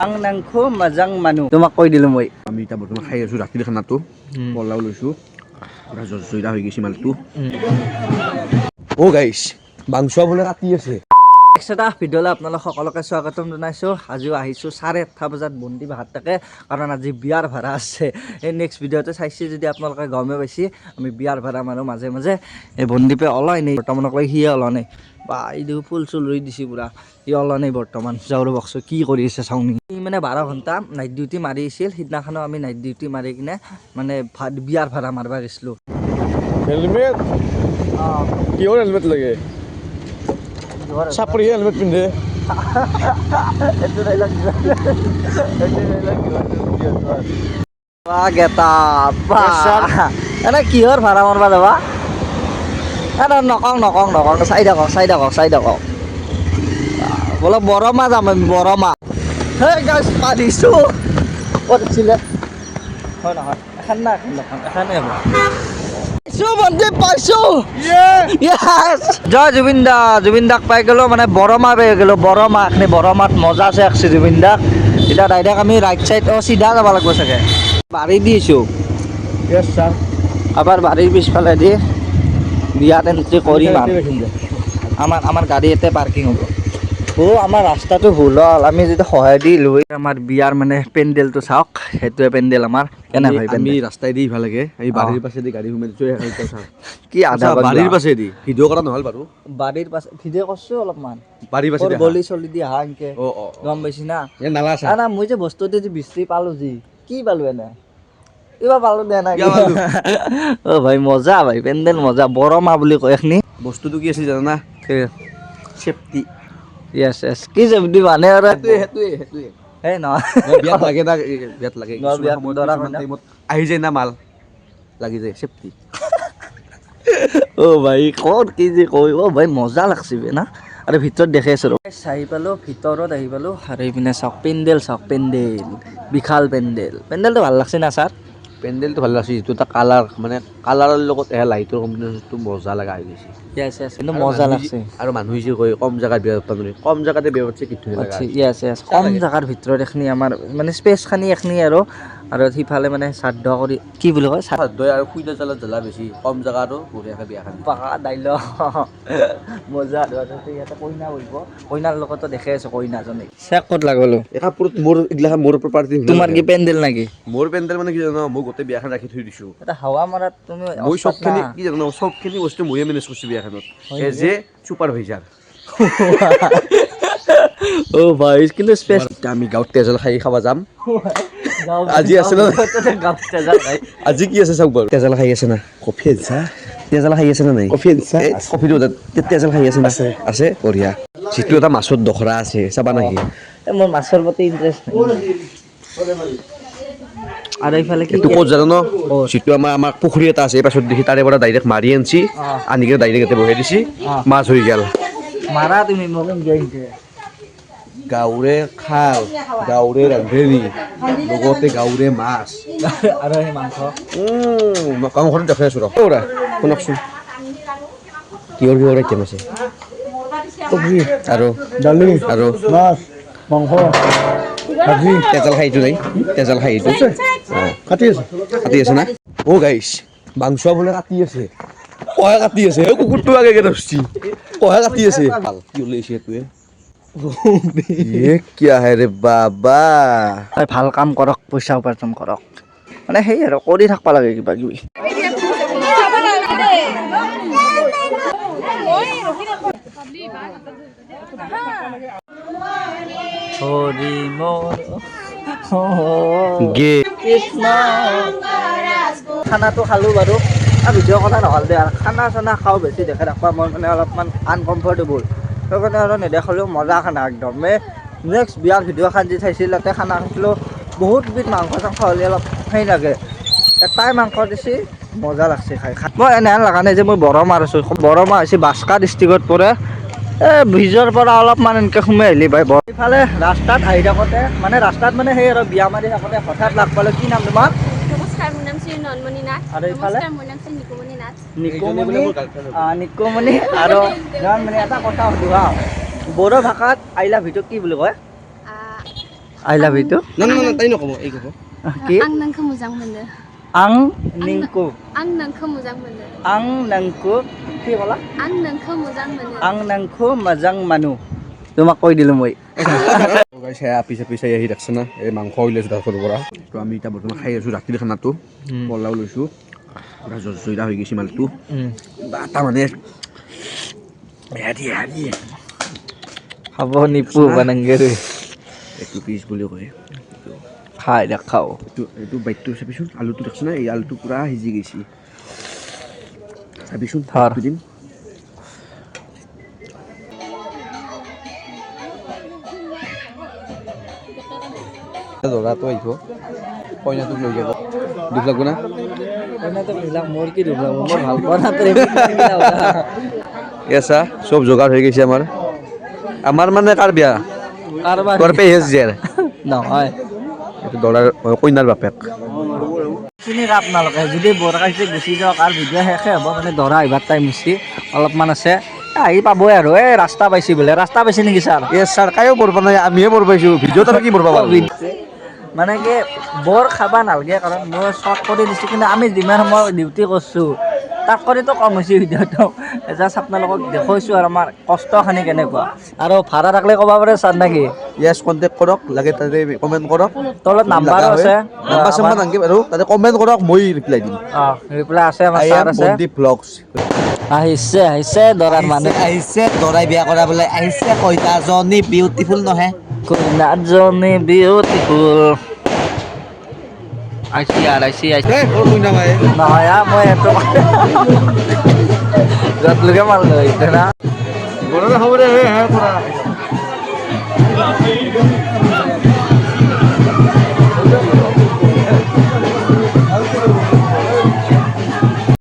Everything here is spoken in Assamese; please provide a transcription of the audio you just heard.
ang nangko majang manu তোমাক কৈ দিলো মই আমি এটা বৰ্তমান খাই আছো ৰাতিৰ খানাটো পলাও লৈছো পুৰা জজইৰা হৈ গৈছে মালটো ও গাইস মাংস বলে কাটি আছে একটা ভিডিঅ'লৈ আপোনালোক সকলোকে স্বাগতম জনাইছোঁ আজিও আহিছোঁ 8:30 বজাত বন্দি ভাত থাকে কাৰণ আজি বিয়াৰ ভাড়া আছে এই নেক্সট ভিডিঅ'তে চাইছে যদি আপোনালোকে গমে পাইছে আমি বিয়াৰ ভাড়া মাৰো মাজে মাজে এই বন্দিপে ওলাই নাই বৰ্তমানকৈ সিয়ে ওলোৱা নাই বা এইটো ফুল চুল ৰুই দিছে পুৰা ই ওলোৱা নাই বৰ্তমান যাওঁ বক্স কি কৰি আছে চাওনি ই মানে 12 ঘণ্টা নাইট ডিউটি মাৰি আছিল সিদিনাখনো আমি নাইট ডিউটি মাৰি কিনে মানে বিয়াৰ ভাড়া মাৰিব গৈছিলোঁ হেলমেট কিহৰ হেলমেট লাগে চাপৰি হেলমেট পিন্ধে এটো ডাইলগ গেটা এনে কিহৰ ভাড়া মাৰিব যাবা নকওঁ চাই থাকক বোলে বৰমা যাম আমি বৰমা হে গাইছ পাদিছোঁ ক'ত আছিলে হয় নহয় এখন হ'ব জয় জুবিন দাক পাই গ'লো মানে বৰমা পাই গ'লো বৰমা এখনি বৰমাত মজা আছে একছে জুবিন দাক এতিয়া ডাইৰেক্ট আমি ৰাইট চাইড চিধা যাব লাগিব চাগে বাৰী দিছোঁ আবাৰ বাৰীৰ পিছফালে দি বিয়াত এণ্ট্ৰি কৰিম আমাৰ গাড়ী ইয়াতে পাৰ্কিং হ'ব আমাৰ ৰাস্তাটো ভুল হ'ল আমি যদি সহায় দি লৈ আমাৰ বিয়াৰ মানে পেণ্ডেলটো চাওক সেইটোৱে পেণ্ডেল আমাৰ কেনে ভাই আমি ৰাস্তাই দি ভাল লাগে এই বাৰীৰ পাশেদি গাড়ী ঘুমাই দিছোঁ কি আধা বাৰীৰ পাশেদি ভিডিঅ' কৰা নহ'ল বাৰু বাৰীৰ পাছে ভিডিঅ' কৰিছোঁ অলপমান বাৰীৰ পাশেদি গলি চলি দি আহা এনেকৈ গম পাইছি না নালা না মই যে বস্তুটো যে বিচাৰি পালোঁ যি কি পালোঁ এনে কিবা পালোঁ দে নাই অ ভাই মজা ভাই পেণ্ডেল মজা বৰমা বুলি কয় এখনি বস্তুটো কি আছিল জানা চেফটি য়েছ কি চেফটি মানে আৰু সেইটোৱে এই নহয় বিয়াত লাগে না বিয়াত লাগে আহি যায় না মাল লাগি যায় চেফটি অ ভাই ক'ত কি যে কৈ অ ভাই মজা লাগছে না আৰু ভিতৰত দেখাই আছোঁ চাই পালোঁ ভিতৰত আহি পালোঁ আৰু এইপিনে চাওক পেণ্ডেল বিশাল পেণ্ডেলটো ভাল লাগছে না ছাৰ পেণ্ডেলটো ভাল লাগছে যিটো এটা কালাৰ মানে কালাৰৰ লগত লাইটৰ কম্বিনেশ্যনটো মজা লগা হৈ গৈছে কিন্তু মজা লাগছে আৰু মানুহ যে কয় কম জেগাত বিয়া পাতিব নোৱাৰি কম জেগাতে বিয়া পাতিছে কি ধুনীয়া লগা কম জেগাৰ ভিতৰত এইখিনি আমাৰ মানে স্পেচখানি এইখিনি আৰু সিফালে মানে শ্ৰাদ্ধ কৰি কি বুলি কয় শ্ৰাদ্ধ আৰু খুইদা জালত জ্বলা বেছি কম জেগা আৰু বঢ়িয়াকৈ বিয়াখন ডাইলগ মজা ইয়াতে কইনা বহিব কইনাৰ লগতো দেখাই আছোঁ কইনাজনী চেক ক'ত লাগলো এই কাপোৰত মোৰ প্ৰপাৰ্টি তোমাৰ কি পেণ্ডেল নেকি মোৰ পেণ্ডেল মানে কি জানো মই গোটেই বিয়াখন ৰাখি থৈ দিছোঁ এটা হাৱা মাৰাত তুমি মই চবখিনি কি জানো চবখিনি বস্তু ময়ে মেনেজ কৰিছোঁ বিয়াখনত এজ এ ছুপাৰভাইজাৰ অ ভাই কিন্তু স্পেচ আমি গাঁৱত তেজল খাই খাব যাম আজি আছে না আজি কি আছে চাওক বাৰু তেজল খাই আছে না কফি আনছা তেজল খাই আছে না নাই কফি আনছা কফিটো তেজল খাই আছে না আছে বঢ়িয়া যিটো এটা মাছৰ দখৰা আছে চাবা নেকি মোৰ মাছৰ প্ৰতি ইণ্টাৰেষ্ট নাই আৰু এইফালে কি ক'ত জানো ন যিটো আমাৰ পুখুৰী এটা আছে এই পাছত দেখি তাৰে পৰা ডাইৰেক্ট মাৰি আনছি আনি কিনে ডাইৰেক্ট ইয়াতে বহাই দিছি মাছ হৈ গ'ল মাৰা তুমি মোক গাঁৱৰে খাল গাঁৱৰে ৰান্ধনি লগতে গাঁৱৰে মাছ আৰু সেই মাংস মাংসটো দেখাই আছোঁ ৰখ শুনকচোন কিহৰ আইটেম আছে আৰু দালি আৰু মাছ মাংস তেজল খাইটো নাই তেজল খাইটো কাটি আছে না অ গাইছ মাংস বোলে কাটি আছে কহে কাটি আছে কুকুৰটো আগে ধৰছি কহে কাটি আছে কি ওলাইছে এইটোৱে কিয়া হে ৰে বাবা ভাল কাম কৰক পইচা উপাৰ্জন কৰক মানে সেই আৰু কৰি থাকিব লাগে কিবা কিবি হৰি মোৰ কৃষ্ণ খানাটো খালোঁ বাৰু আৰু ভিডিঅ' কথা নহ'ল দে আৰু খানা চানা খাওঁ বেছি দেখাই ৰাখবা মই মানে অলপমান আনকমফৰ্টেবল সেইকাৰণে আৰু নেদেখালেও মজা খানা একদম নেক্সট বিয়াৰ ভিডিঅ' এখন যি চাইছিল তাতে খানা খাইছিলোঁ বহুত বিধ মাংস চাংস হ'লে অলপ সেই লাগে এটাই মাংস দিছে মজা লাগছে খাই মই এনেহেন লগা নাই যে মই বৰমা আছোঁ বৰমা হৈছে বাস্কা ডিষ্ট্ৰিক্টত পৰে এই ব্ৰিজৰ পৰা অলপমান এনেকৈ সোমাই আহিলি বাই ইফালে ৰাস্তাত আহি থাকোঁতে মানে ৰাস্তাত মানে সেই আৰু বিয়া মাৰি থাকোঁতে হঠাৎ লাগ পালে কি নাম তোমাৰ নমস্কাৰ মোৰ নাম শ্ৰী নয়নমণি নাথ আৰু ইফালে মোৰ নাম শ্ৰী নিকুমণি নাথ নিকুমণি আৰু মানে এটা কথা সুধো হা বড়ো ভাষাত আই লাভ ইউটো কি বুলি কয় আই লাভ ইউ না না না তাই নক'ব এই ক'ব কি आं नोंखौ मोजां मोनो আং নিংকু आं नोंखौ मोजां मोनो আং নাংকু কি ক'লা आं नोंखौ मोजां मोनो আং নাংকু মজাং মানুহ তোমাক কৈ দিলোঁ মই গাইছে পিছে পিছে আহি ৰাখছে না এই মাংস উলিয়াইছোঁ তাৰ পৰা তো আমি এতিয়া বৰ্তমান খাই আছোঁ ৰাতিৰ খানাটো পলাও লৈছোঁ পুৰা জজৰীয়া হৈ গৈছে মালটো তাৰমানে হেৰি খাব নিপু বানাংগেৰে এইটো পিচ বুলি কয় খাই দেখাও এইটো বাইটটো চাবিচোন আলুটো দেখিছ না এই আলুটো পুৰা সিজি গৈছে চাবিচোন ধৰ দিম দৰাটো আহিব কইনাটোক লৈ যাব দুখ লাগব না কইনাটো মিলাক মোৰ কি দুখ লাগব মই ভাল পোৱা না এছা চব যোগাৰ হৈ গৈছে আমাৰ মানে কাৰ বিয়া কাৰোবাৰ তোৰ পেহেজ জীয়াৰ নহয় এইটো দৰাৰ কইনাৰ বাপেক চিনি ৰাপ নালাগে যদি বৰকাইছে গুচি যাওক আৰু ভিডিঅ' শেষে হ'ব মানে দৰা আহিবাৰ টাইম হৈছে অলপমান আছে আহি পাবই আৰু এই ৰাস্তা পাইছি বোলে ৰাস্তা পাইছে নেকি ছাৰ ছাৰ কায়ো বৰ নাই আমিহে বৰ পাইছোঁ ভিডিঅ'ত আৰু কি বৰ পাবা মানে কি বৰ খাবা নালাগে কাৰণ মই শ্বৰ্ট কৰি দিছোঁ কিন্তু আমি যিমান সময় ডিউটি কৰিছোঁ তাক কৰিতো কম হৈছে ভিডিঅ'টো জাষ্ট আপোনালোকক দেখুৱাইছোঁ আৰু আমাৰ কষ্টখিনি কেনেকুৱা আৰু ভাড়া থাকিলে ক'ব পাৰে ছাৰ নেকি য়েছ কণ্টেক্ট কৰক লাগে তাতে কমেণ্ট কৰক তলত নাম্বাৰো আছে নাম্বাৰ চাম্বাৰ নাংগে বাৰু তাতে কমেণ্ট কৰক মই ৰিপ্লাই দিম অঁ ৰিপ্লাই আছে আমাৰ আই ছাৰ এম আছে মনদীপ ভ্লগছ আহিছে দৰাৰ মানুহ আহিছে দৰাই বিয়া কৰাবলৈ আহিছে কইনাজনী বিউটিফুল নহয় কইনাজনী বিউটিফুল আহিছি নহয় মই এইটো য'তলৈকে মাল লৈ না হ'ব দে